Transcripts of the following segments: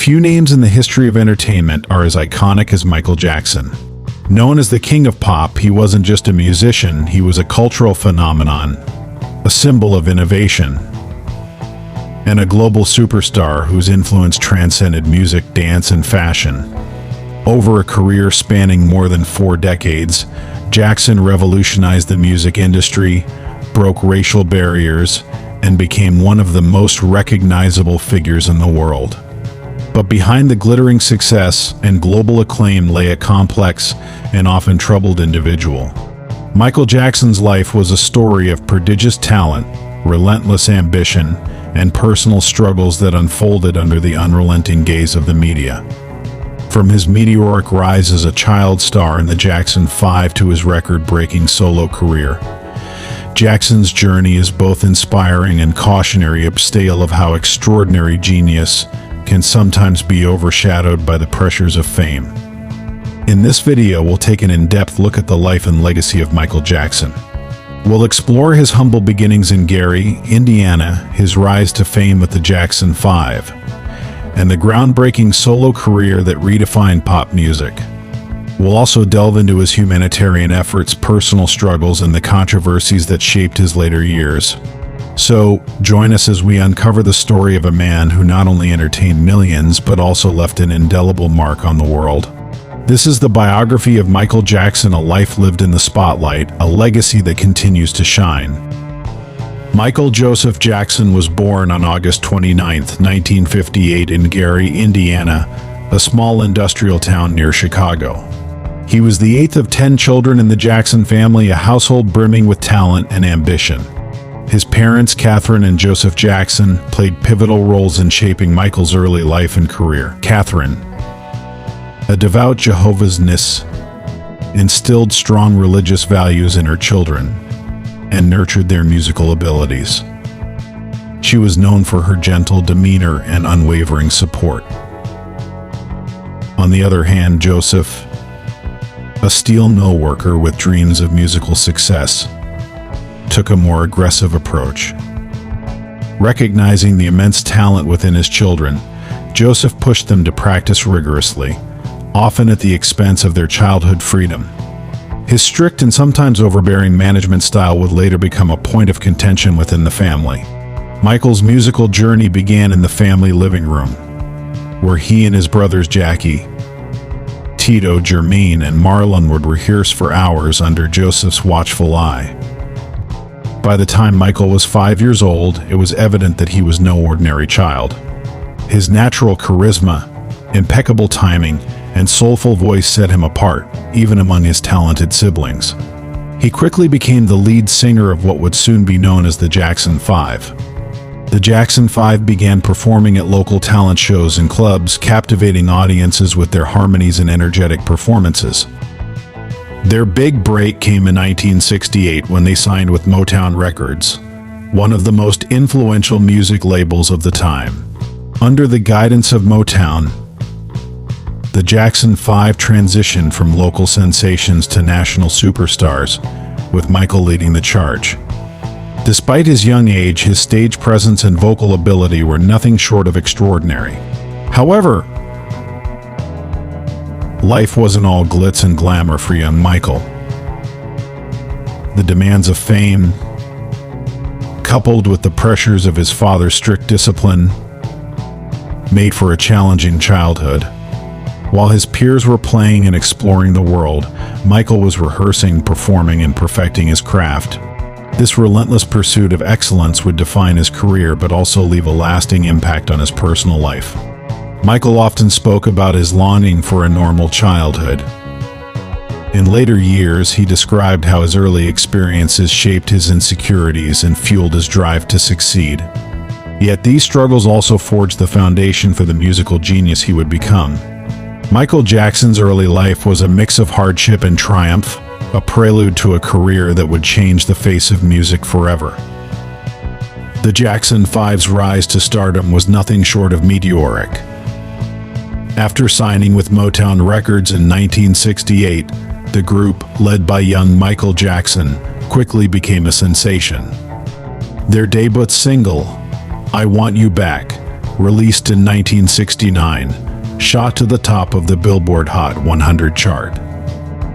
Few names in the history of entertainment are as iconic as Michael Jackson. Known as the King of Pop, he wasn't just a musician, he was a cultural phenomenon, a symbol of innovation, and a global superstar whose influence transcended music, dance, and fashion. Over a career spanning more than 4 decades, Jackson revolutionized the music industry, broke racial barriers, and became one of the most recognizable figures in the world. But behind the glittering success and global acclaim lay a complex and often troubled individual. Michael Jackson's life was a story of prodigious talent, relentless ambition, and personal struggles that unfolded under the unrelenting gaze of the media. From his meteoric rise as a child star in the Jackson 5 to his record-breaking solo career, Jackson's journey is both inspiring and cautionary, a tale of how extraordinary genius can sometimes be overshadowed by the pressures of fame. In this video, we'll take an in-depth look at the life and legacy of Michael Jackson. We'll explore his humble beginnings in Gary, Indiana, his rise to fame with the Jackson 5, and the groundbreaking solo career that redefined pop music. We'll also delve into his humanitarian efforts, personal struggles, and the controversies that shaped his later years. So, join us as we uncover the story of a man who not only entertained millions, but also left an indelible mark on the world. This is the biography of Michael Jackson, a life lived in the spotlight, a legacy that continues to shine. Michael Joseph Jackson was born on August 29, 1958 in Gary, Indiana, a small industrial town near Chicago. He was the 8th of 10 children in the Jackson family, a household brimming with talent and ambition. His parents, Catherine and Joseph Jackson, played pivotal roles in shaping Michael's early life and career. Catherine, a devout Jehovah's Witness, instilled strong religious values in her children and nurtured their musical abilities. She was known for her gentle demeanor and unwavering support. On the other hand, Joseph, a steel mill worker with dreams of musical success, took a more aggressive approach. Recognizing the immense talent within his children, Joseph pushed them to practice rigorously, often at the expense of their childhood freedom. His strict and sometimes overbearing management style would later become a point of contention within the family. Michael's musical journey began in the family living room, where he and his brothers Jackie, Tito, Jermaine, and Marlon would rehearse for hours under Joseph's watchful eye. By the time Michael was 5 years old, it was evident that he was no ordinary child. His natural charisma, impeccable timing, and soulful voice set him apart, even among his talented siblings. He quickly became the lead singer of what would soon be known as the Jackson 5. The Jackson 5 began performing at local talent shows and clubs, captivating audiences with their harmonies and energetic performances. Their big break came in 1968 when they signed with Motown Records, one of the most influential music labels of the time. Under the guidance of Motown, the Jackson 5 transitioned from local sensations to national superstars, with Michael leading the charge. Despite his young age, his stage presence and vocal ability were nothing short of extraordinary. However, life wasn't all glitz and glamour for young Michael. The demands of fame, coupled with the pressures of his father's strict discipline, made for a challenging childhood. While his peers were playing and exploring the world, Michael was rehearsing, performing, and perfecting his craft. This relentless pursuit of excellence would define his career but also leave a lasting impact on his personal life. Michael often spoke about his longing for a normal childhood. In later years, he described how his early experiences shaped his insecurities and fueled his drive to succeed. Yet these struggles also forged the foundation for the musical genius he would become. Michael Jackson's early life was a mix of hardship and triumph, a prelude to a career that would change the face of music forever. The Jackson 5's rise to stardom was nothing short of meteoric. After signing with Motown Records in 1968, the group, led by young Michael Jackson, quickly became a sensation. Their debut single, "I Want You Back," released in 1969, shot to the top of the Billboard Hot 100 chart.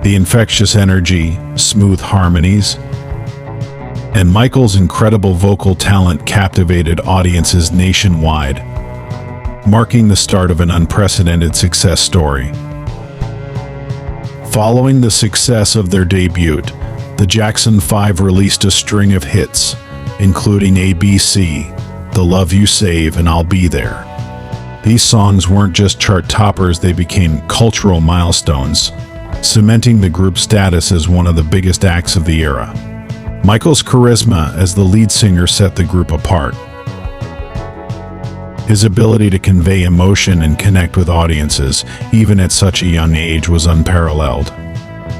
The infectious energy, smooth harmonies, and Michael's incredible vocal talent captivated audiences nationwide, marking the start of an unprecedented success story. Following the success of their debut, the Jackson 5 released a string of hits, including ABC, The Love You Save, and I'll Be There. These songs weren't just chart toppers, they became cultural milestones, cementing the group's status as one of the biggest acts of the era. Michael's charisma as the lead singer set the group apart. His ability to convey emotion and connect with audiences, even at such a young age, was unparalleled.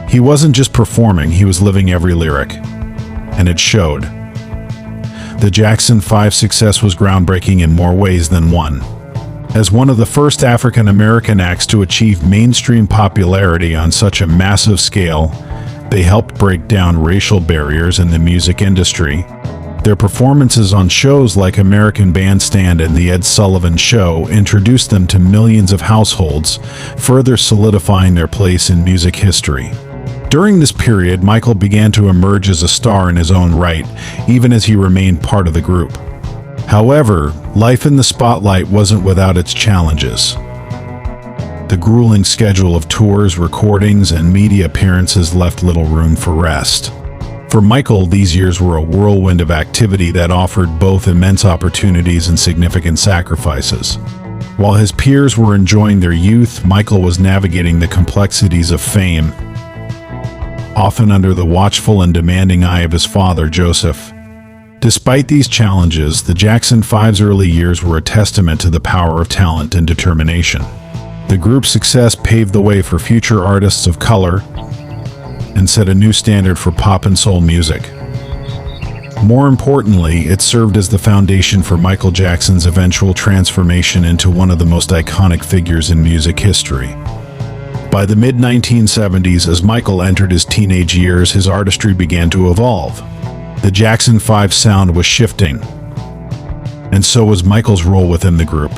He wasn't just performing, he was living every lyric, and it showed. The Jackson 5's success was groundbreaking in more ways than one. As one of the first African-American acts to achieve mainstream popularity on such a massive scale, they helped break down racial barriers in the music industry. Their performances on shows like American Bandstand and The Ed Sullivan Show introduced them to millions of households, further solidifying their place in music history. During this period, Michael began to emerge as a star in his own right, even as he remained part of the group. However, life in the spotlight wasn't without its challenges. The grueling schedule of tours, recordings, and media appearances left little room for rest. For Michael, these years were a whirlwind of activity that offered both immense opportunities and significant sacrifices. While his peers were enjoying their youth, Michael was navigating the complexities of fame, often under the watchful and demanding eye of his father, Joseph. Despite these challenges, the Jackson 5's early years were a testament to the power of talent and determination. The group's success paved the way for future artists of color and set a new standard for pop and soul music. More importantly, it served as the foundation for Michael Jackson's eventual transformation into one of the most iconic figures in music history. By the mid-1970s, as Michael entered his teenage years, his artistry began to evolve. The Jackson 5 sound was shifting, and so was Michael's role within the group.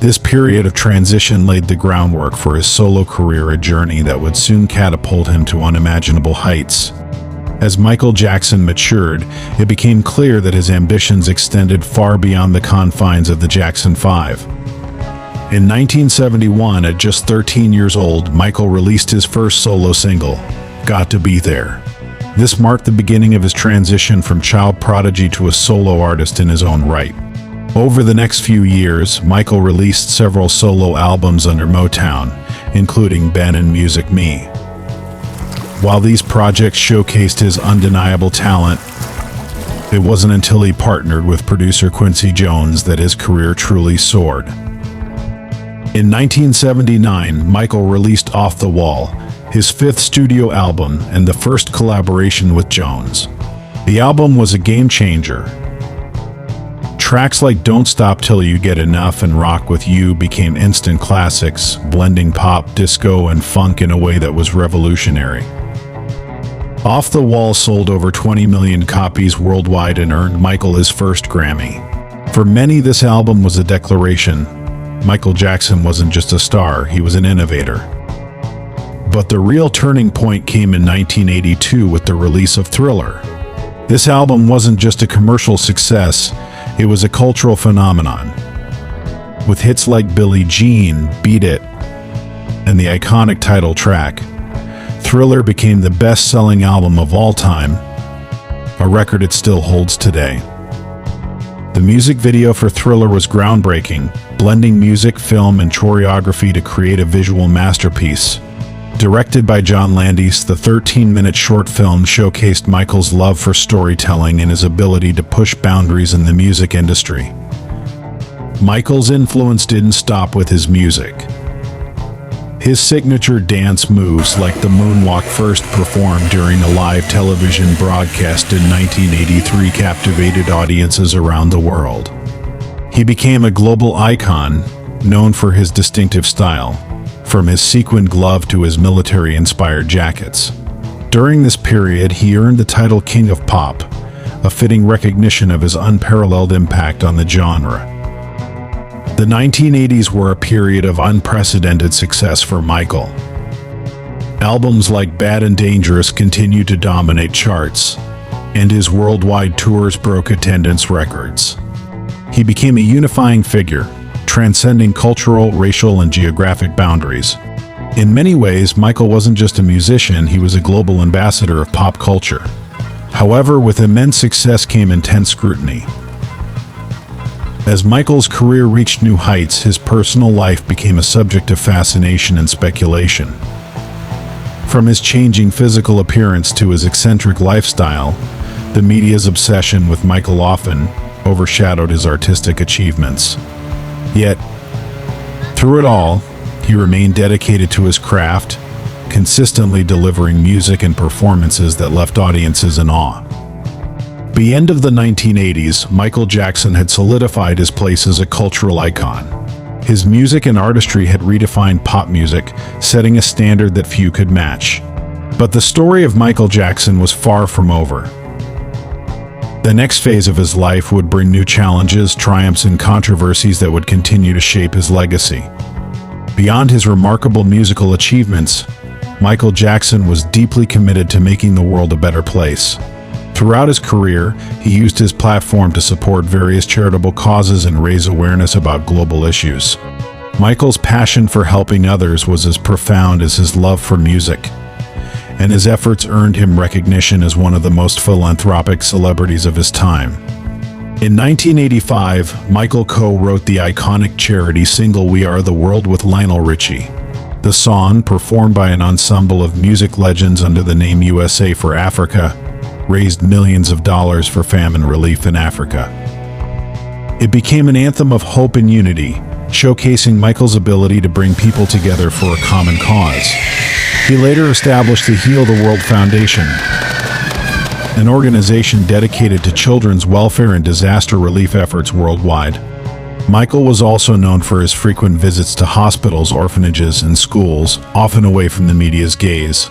This period of transition laid the groundwork for his solo career, a journey that would soon catapult him to unimaginable heights. As Michael Jackson matured, it became clear that his ambitions extended far beyond the confines of the Jackson 5. In 1971, at just 13 years old, Michael released his first solo single, Got to Be There. This marked the beginning of his transition from child prodigy to a solo artist in his own right. Over the next few years, Michael released several solo albums under Motown, including Ben and Music Me. While these projects showcased his undeniable talent, it wasn't until he partnered with producer Quincy Jones that his career truly soared. In 1979, Michael released Off the Wall, his fifth studio album and the first collaboration with Jones. The album was a game changer. Tracks like Don't Stop Till You Get Enough and Rock With You became instant classics, blending pop, disco, and funk in a way that was revolutionary. Off the Wall sold over 20 million copies worldwide and earned Michael his first Grammy. For many, this album was a declaration. Michael Jackson wasn't just a star, he was an innovator. But the real turning point came in 1982 with the release of Thriller. This album wasn't just a commercial success, it was a cultural phenomenon. With hits like Billie Jean, Beat It, and the iconic title track, Thriller became the best-selling album of all time, a record it still holds today. The music video for Thriller was groundbreaking, blending music, film, and choreography to create a visual masterpiece. Directed by John Landis, the 13-minute short film showcased Michael's love for storytelling and his ability to push boundaries in the music industry. Michael's influence didn't stop with his music. His signature dance moves, like the Moonwalk, first performed during a live television broadcast in 1983, captivated audiences around the world. He became a global icon, known for his distinctive style, from his sequined glove to his military-inspired jackets. During this period, he earned the title King of Pop, a fitting recognition of his unparalleled impact on the genre. The 1980s were a period of unprecedented success for Michael. Albums like Bad and Dangerous continued to dominate charts, and his worldwide tours broke attendance records. He became a unifying figure, transcending cultural, racial, and geographic boundaries. In many ways, Michael wasn't just a musician, he was a global ambassador of pop culture. However, with immense success came intense scrutiny. As Michael's career reached new heights, his personal life became a subject of fascination and speculation. From his changing physical appearance to his eccentric lifestyle, the media's obsession with Michael often overshadowed his artistic achievements. Yet, through it all, he remained dedicated to his craft, consistently delivering music and performances that left audiences in awe. By the end of the 1980s, Michael Jackson had solidified his place as a cultural icon. His music and artistry had redefined pop music, setting a standard that few could match. But the story of Michael Jackson was far from over. The next phase of his life would bring new challenges, triumphs, and controversies that would continue to shape his legacy. Beyond his remarkable musical achievements, Michael Jackson was deeply committed to making the world a better place. Throughout his career, he used his platform to support various charitable causes and raise awareness about global issues. Michael's passion for helping others was as profound as his love for music, and his efforts earned him recognition as one of the most philanthropic celebrities of his time. In 1985, Michael co-wrote the iconic charity single We Are the World with Lionel Richie. The song, performed by an ensemble of music legends under the name USA for Africa, raised millions of dollars for famine relief in Africa. It became an anthem of hope and unity, showcasing Michael's ability to bring people together for a common cause. He later established the Heal the World Foundation, an organization dedicated to children's welfare and disaster relief efforts worldwide. Michael was also known for his frequent visits to hospitals, orphanages, and schools, often away from the media's gaze.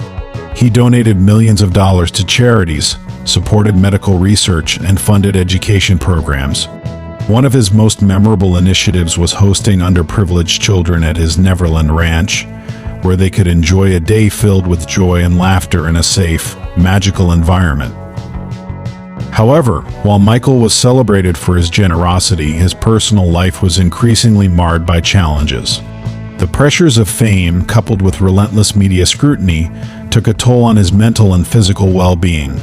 He donated millions of dollars to charities, supported medical research, and funded education programs. One of his most memorable initiatives was hosting underprivileged children at his Neverland Ranch, where they could enjoy a day filled with joy and laughter in a safe, magical environment. However, while Michael was celebrated for his generosity, his personal life was increasingly marred by challenges. The pressures of fame, coupled with relentless media scrutiny, took a toll on his mental and physical well-being.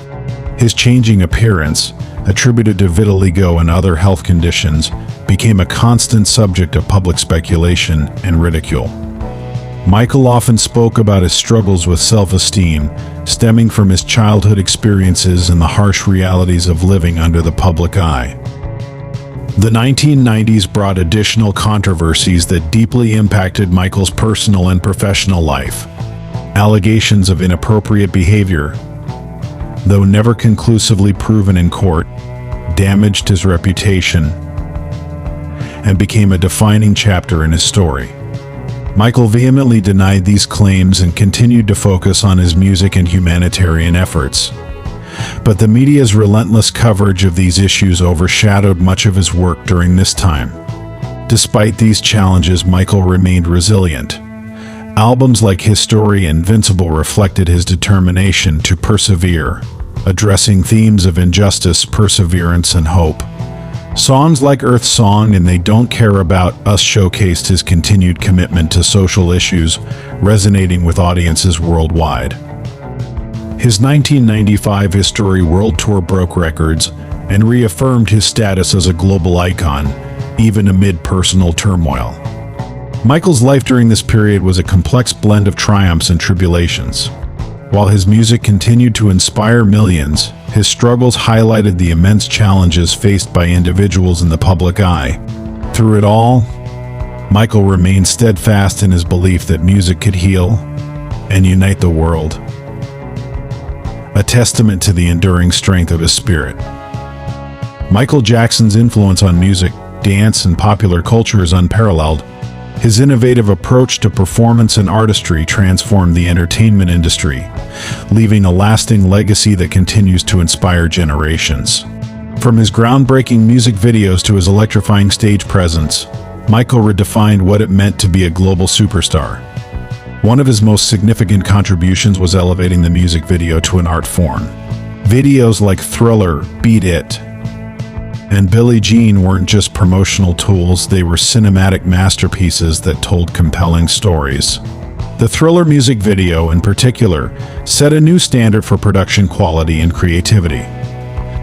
His changing appearance, attributed to vitiligo and other health conditions, became a constant subject of public speculation and ridicule. Michael often spoke about his struggles with self-esteem, stemming from his childhood experiences and the harsh realities of living under the public eye. The 1990s brought additional controversies that deeply impacted Michael's personal and professional life. Allegations of inappropriate behavior, though never conclusively proven in court, damaged his reputation and became a defining chapter in his story. Michael vehemently denied these claims and continued to focus on his music and humanitarian efforts. But the media's relentless coverage of these issues overshadowed much of his work during this time. Despite these challenges, Michael remained resilient. Albums like History and Invincible reflected his determination to persevere, addressing themes of injustice, perseverance, and hope. Songs like Earth Song and They Don't Care About Us showcased his continued commitment to social issues, resonating with audiences worldwide. His 1995 History World Tour broke records and reaffirmed his status as a global icon, even amid personal turmoil. Michael's life during this period was a complex blend of triumphs and tribulations. While his music continued to inspire millions, his struggles highlighted the immense challenges faced by individuals in the public eye. Through it all, Michael remained steadfast in his belief that music could heal and unite the world, a testament to the enduring strength of his spirit. Michael Jackson's influence on music, dance, and popular culture is unparalleled. His innovative approach to performance and artistry transformed the entertainment industry, leaving a lasting legacy that continues to inspire generations. From his groundbreaking music videos to his electrifying stage presence, Michael redefined what it meant to be a global superstar. One of his most significant contributions was elevating the music video to an art form. Videos like Thriller, Beat It, and Billie Jean weren't just promotional tools, they were cinematic masterpieces that told compelling stories. The Thriller music video, in particular, set a new standard for production quality and creativity.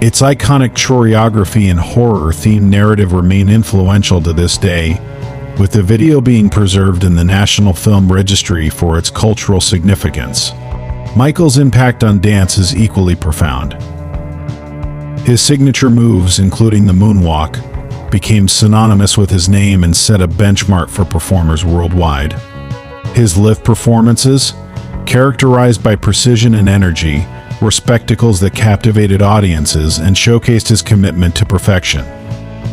Its iconic choreography and horror-themed narrative remain influential to this day, with the video being preserved in the National Film Registry for its cultural significance. Michael's impact on dance is equally profound. His signature moves, including the Moonwalk, became synonymous with his name and set a benchmark for performers worldwide. His live performances, characterized by precision and energy, were spectacles that captivated audiences and showcased his commitment to perfection.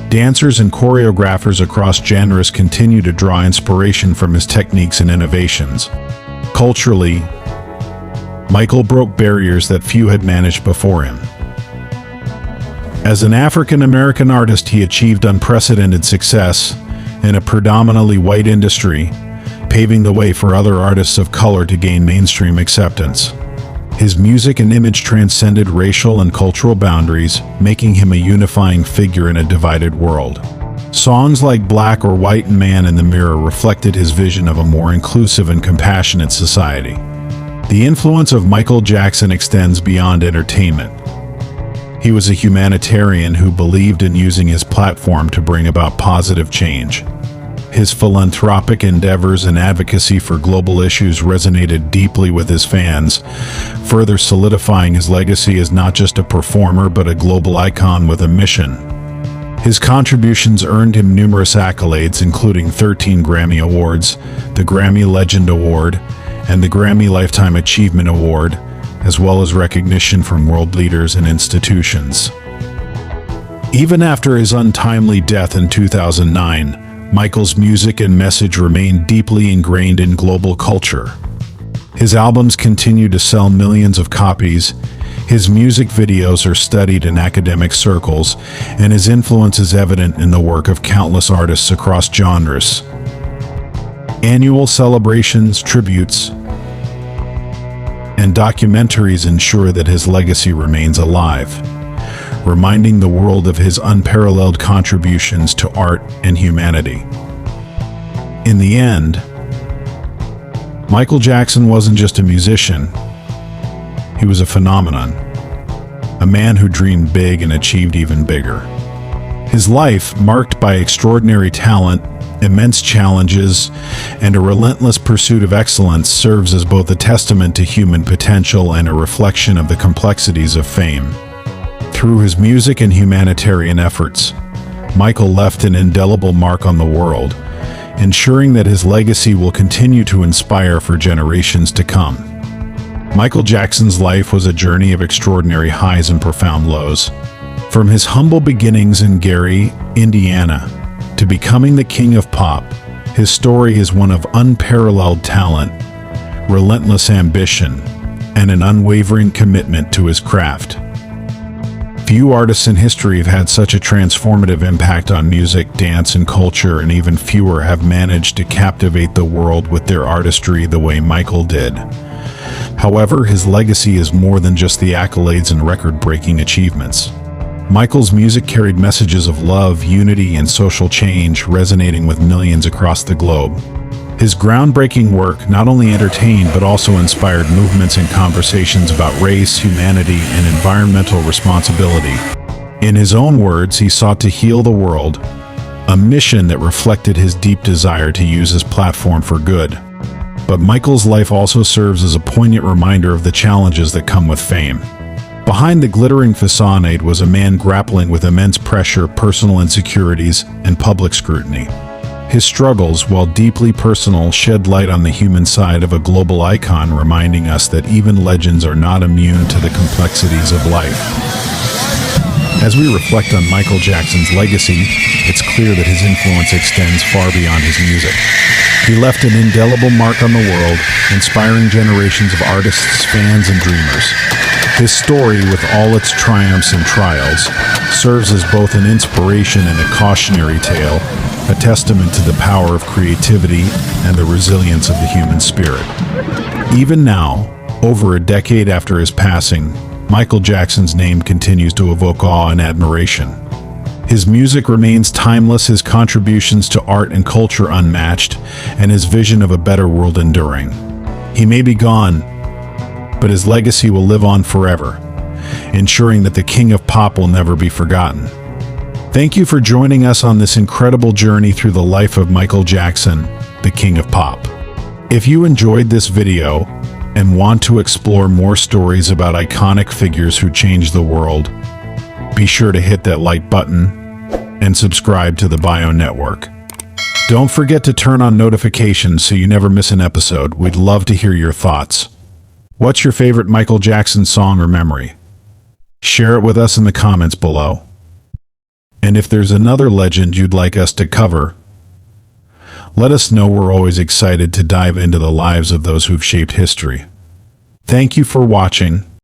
Dancers and choreographers across genres continue to draw inspiration from his techniques and innovations. Culturally, Michael broke barriers that few had managed before him. As an African-American artist, he achieved unprecedented success in a predominantly white industry, paving the way for other artists of color to gain mainstream acceptance. His music and image transcended racial and cultural boundaries, making him a unifying figure in a divided world. Songs like Black or White and Man in the Mirror reflected his vision of a more inclusive and compassionate society. The influence of Michael Jackson extends beyond entertainment. He was a humanitarian who believed in using his platform to bring about positive change. His philanthropic endeavors and advocacy for global issues resonated deeply with his fans, further solidifying his legacy as not just a performer but a global icon with a mission. His contributions earned him numerous accolades, including 13 Grammy Awards, the Grammy Legend Award, and the Grammy Lifetime Achievement Award, as well as recognition from world leaders and institutions. Even after his untimely death in 2009, Michael's music and message remained deeply ingrained in global culture. His albums continue to sell millions of copies, his music videos are studied in academic circles, and his influence is evident in the work of countless artists across genres. Annual celebrations, tributes, and documentaries ensure that his legacy remains alive, reminding the world of his unparalleled contributions to art and humanity. In the end, Michael Jackson wasn't just a musician, he was a phenomenon, a man who dreamed big and achieved even bigger. His life, marked by extraordinary talent, immense challenges, and a relentless pursuit of excellence, serves as both a testament to human potential and a reflection of the complexities of fame. Through his music and humanitarian efforts, Michael left an indelible mark on the world, ensuring that his legacy will continue to inspire for generations to come. Michael Jackson's life was a journey of extraordinary highs and profound lows. From his humble beginnings in Gary, Indiana, to becoming the king of pop, his story is one of unparalleled talent, relentless ambition, and an unwavering commitment to his craft. Few artists in history have had such a transformative impact on music, dance, and culture, and even fewer have managed to captivate the world with their artistry the way Michael did. However, his legacy is more than just the accolades and record-breaking achievements. Michael's music carried messages of love, unity, and social change, resonating with millions across the globe. His groundbreaking work not only entertained but also inspired movements and conversations about race, humanity, and environmental responsibility. In his own words, he sought to heal the world, a mission that reflected his deep desire to use his platform for good. But Michael's life also serves as a poignant reminder of the challenges that come with fame. Behind the glittering facade was a man grappling with immense pressure, personal insecurities, and public scrutiny. His struggles, while deeply personal, shed light on the human side of a global icon, reminding us that even legends are not immune to the complexities of life. As we reflect on Michael Jackson's legacy, it's clear that his influence extends far beyond his music. He left an indelible mark on the world, inspiring generations of artists, fans, and dreamers. His story, with all its triumphs and trials, serves as both an inspiration and a cautionary tale, a testament to the power of creativity and the resilience of the human spirit. Even now, over a decade after his passing, Michael Jackson's name continues to evoke awe and admiration. His music remains timeless, his contributions to art and culture unmatched, and his vision of a better world enduring. He may be gone, but his legacy will live on forever, ensuring that the King of Pop will never be forgotten. Thank you for joining us on this incredible journey through the life of Michael Jackson, the King of Pop. If you enjoyed this video and want to explore more stories about iconic figures who changed the world, be sure to hit that like button and subscribe to the Bio Network. Don't forget to turn on notifications so you never miss an episode. We'd love to hear your thoughts. What's your favorite Michael Jackson song or memory? Share it with us in the comments below. And if there's another legend you'd like us to cover, let us know. We're always excited to dive into the lives of those who've shaped history. Thank you for watching,